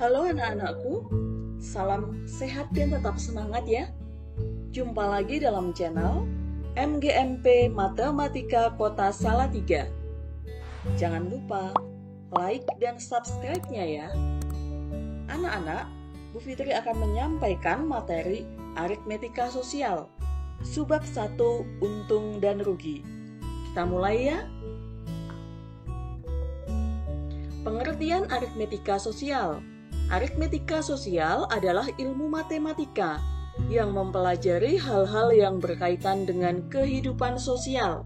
Halo anak-anakku, salam sehat dan tetap semangat ya. Jumpa lagi dalam channel MGMP Matematika Kota Salatiga. Jangan lupa like dan subscribe-nya ya. Anak-anak, Bu Fitri akan menyampaikan materi aritmetika sosial, subbab 1 untung dan rugi. Kita mulai ya. Pengertian aritmetika sosial. Aritmetika sosial adalah ilmu matematika yang mempelajari hal-hal yang berkaitan dengan kehidupan sosial,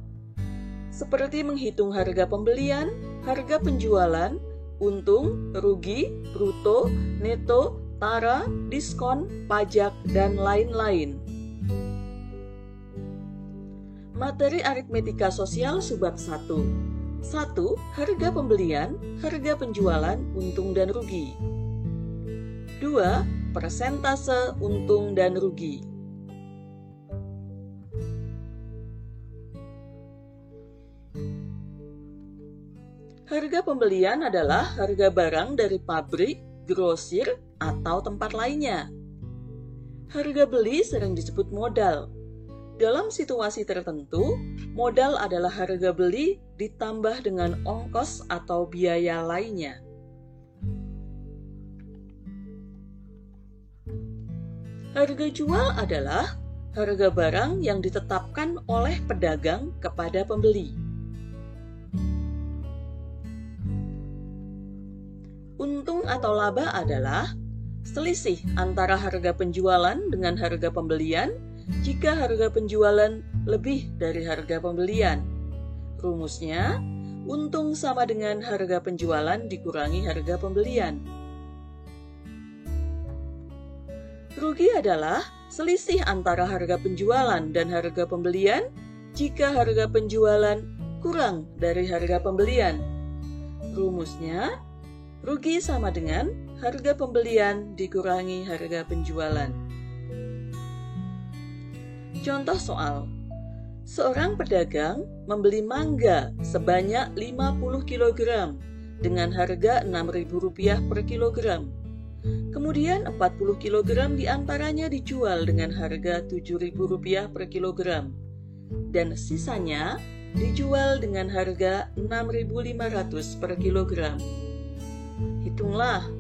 seperti menghitung harga pembelian, harga penjualan, untung, rugi, bruto, neto, tara, diskon, pajak, dan lain-lain. Materi aritmetika sosial subbab 1. 1. Harga pembelian, harga penjualan, untung dan rugi. 2. Persentase untung dan rugi. Harga pembelian adalah harga barang dari pabrik, grosir, atau tempat lainnya. Harga beli sering disebut modal. Dalam situasi tertentu, modal adalah harga beli ditambah dengan ongkos atau biaya lainnya. Harga jual adalah harga barang yang ditetapkan oleh pedagang kepada pembeli. Untung atau laba adalah selisih antara harga penjualan dengan harga pembelian jika harga penjualan lebih dari harga pembelian. Rumusnya, untung sama dengan harga penjualan dikurangi harga pembelian. Rugi adalah selisih antara harga penjualan dan harga pembelian jika harga penjualan kurang dari harga pembelian. Rumusnya, rugi sama dengan harga pembelian dikurangi harga penjualan. Contoh soal. Seorang pedagang membeli mangga sebanyak 50 kg dengan harga Rp6.000 per kilogram. Kemudian 40 kg diantaranya dijual dengan harga Rp7.000 per kilogram. Dan sisanya dijual dengan harga Rp6.500 per kilogram. Hitunglah,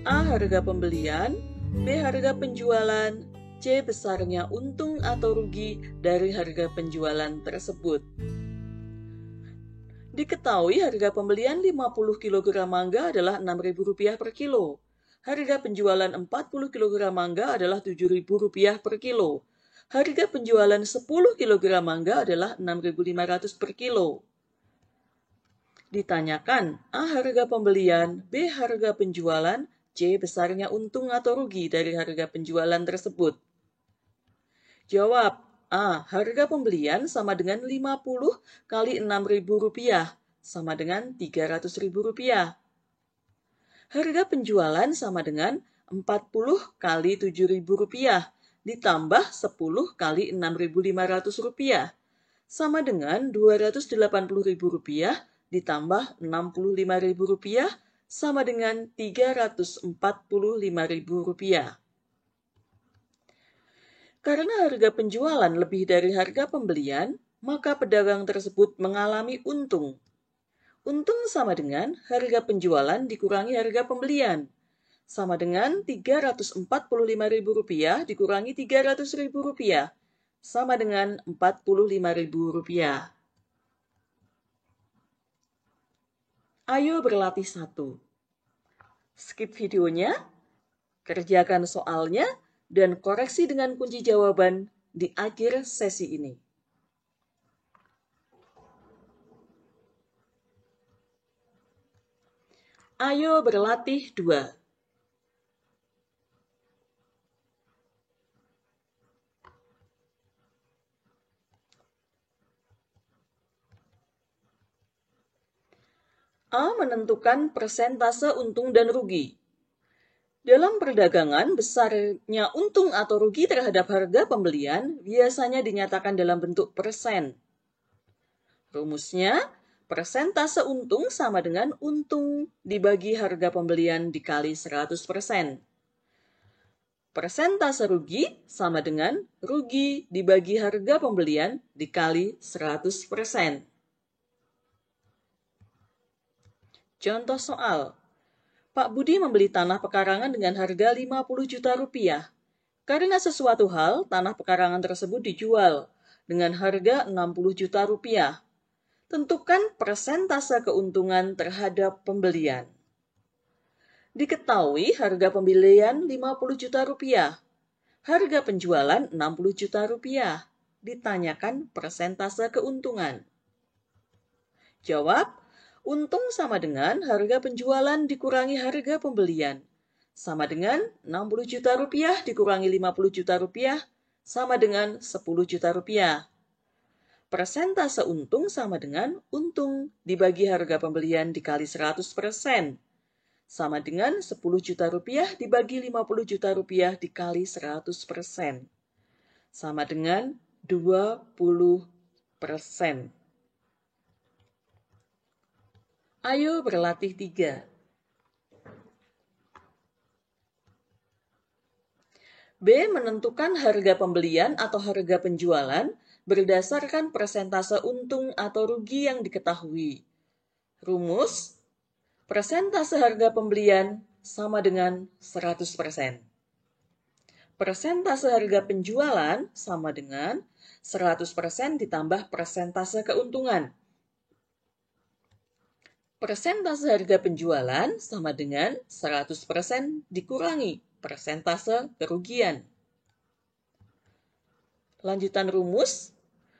A harga pembelian, B harga penjualan, C besarnya untung atau rugi dari harga penjualan tersebut. Diketahui harga pembelian 50 kg mangga adalah Rp6.000 per kilo. Harga penjualan 40 kg mangga adalah Rp7.000 per kilo. Harga penjualan 10 kg mangga adalah Rp6.500 per kilo. Ditanyakan A harga pembelian, B harga penjualan, C besarnya untung atau rugi dari harga penjualan tersebut. Jawab, A harga pembelian sama dengan 50 kali Rp6.000 sama dengan Rp300.000. Harga penjualan sama dengan 40 kali Rp7.000 ditambah 10 kali Rp6.500 sama dengan Rp280.000 ditambah Rp65.000 sama dengan Rp345.000. Karena harga penjualan lebih dari harga pembelian, maka pedagang tersebut mengalami untung. Untung sama dengan harga penjualan dikurangi harga pembelian, sama dengan Rp345.000 dikurangi Rp300.000, sama dengan Rp45.000. Ayo berlatih 1. Skip videonya, kerjakan soalnya, dan koreksi dengan kunci jawaban di akhir sesi ini. Ayo berlatih 2. A menentukan persentase untung dan rugi. Dalam perdagangan, besarnya untung atau rugi terhadap harga pembelian biasanya dinyatakan dalam bentuk persen. Rumusnya, persentase untung sama dengan untung dibagi harga pembelian dikali 100%. Persentase rugi sama dengan rugi dibagi harga pembelian dikali 100%. Contoh soal. Pak Budi membeli tanah pekarangan dengan harga 50 juta rupiah. Karena sesuatu hal, tanah pekarangan tersebut dijual dengan harga 60 juta rupiah. Tentukan persentase keuntungan terhadap pembelian. Diketahui harga pembelian 50 juta rupiah. Harga penjualan 60 juta rupiah. Ditanyakan persentase keuntungan. Jawab, untung sama dengan harga penjualan dikurangi harga pembelian. Sama dengan 60 juta rupiah dikurangi 50 juta rupiah, sama dengan 10 juta rupiah. Persentase untung sama dengan untung dibagi harga pembelian dikali 100%. Sama dengan 10 juta rupiah dibagi 50 juta rupiah dikali 100%. Sama dengan 20%. Ayo berlatih 3. B. Menentukan harga pembelian atau harga penjualan berdasarkan persentase untung atau rugi yang diketahui. Rumus: persentase harga pembelian sama dengan 100%. Persentase harga penjualan sama dengan 100% ditambah persentase keuntungan. Persentase harga penjualan sama dengan 100% dikurangi persentase kerugian. Lanjutan rumus,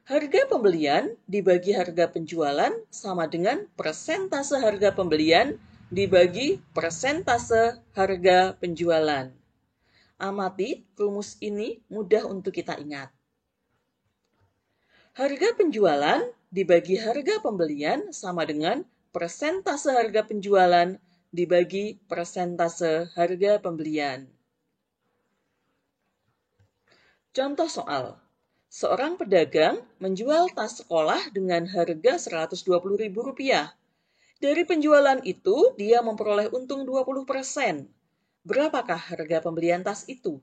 harga pembelian dibagi harga penjualan sama dengan persentase harga pembelian dibagi persentase harga penjualan. Amati, rumus ini mudah untuk kita ingat. Harga penjualan dibagi harga pembelian sama dengan persentase harga penjualan dibagi persentase harga pembelian. Contoh soal. Seorang pedagang menjual tas sekolah dengan harga Rp120.000. Dari penjualan itu, dia memperoleh untung 20%. Berapakah harga pembelian tas itu?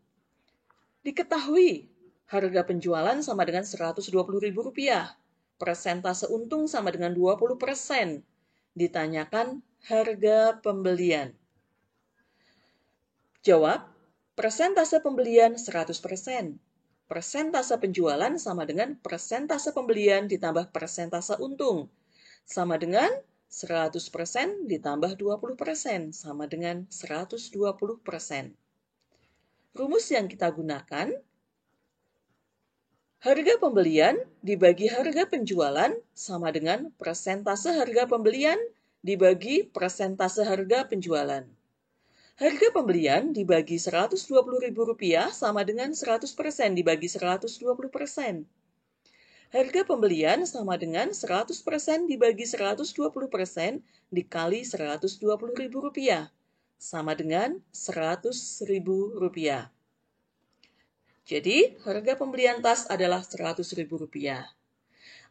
Diketahui, harga penjualan sama dengan Rp120.000. Persentase untung sama dengan 20%. Ditanyakan harga pembelian. Jawab, persentase pembelian 100%. Persentase penjualan sama dengan persentase pembelian ditambah persentase untung. Sama dengan 100% ditambah 20% sama dengan 120%. Rumus yang kita gunakan, harga pembelian dibagi harga penjualan sama dengan persentase harga pembelian dibagi persentase harga penjualan. Harga pembelian dibagi Rp120.000 sama dengan 100% dibagi 120%. Harga pembelian sama dengan 100% dibagi 120% dikali Rp120.000 sama dengan Rp100.000. Jadi, harga pembelian tas adalah Rp100.000.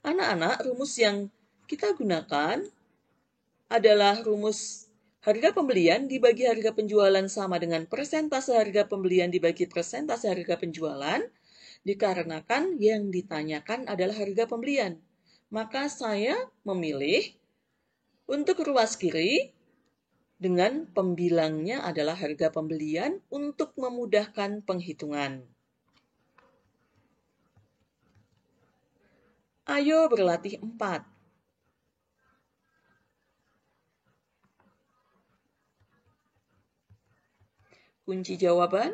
Anak-anak, rumus yang kita gunakan adalah rumus harga pembelian dibagi harga penjualan sama dengan persentase harga pembelian dibagi persentase harga penjualan, dikarenakan yang ditanyakan adalah harga pembelian. Maka saya memilih untuk ruas kiri dengan pembilangnya adalah harga pembelian untuk memudahkan penghitungan. Ayo berlatih 4. Kunci jawaban.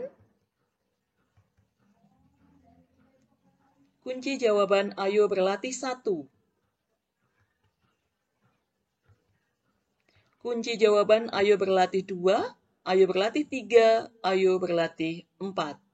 Kunci jawaban ayo berlatih 1. Kunci jawaban ayo berlatih 2, ayo berlatih 3, ayo berlatih 4.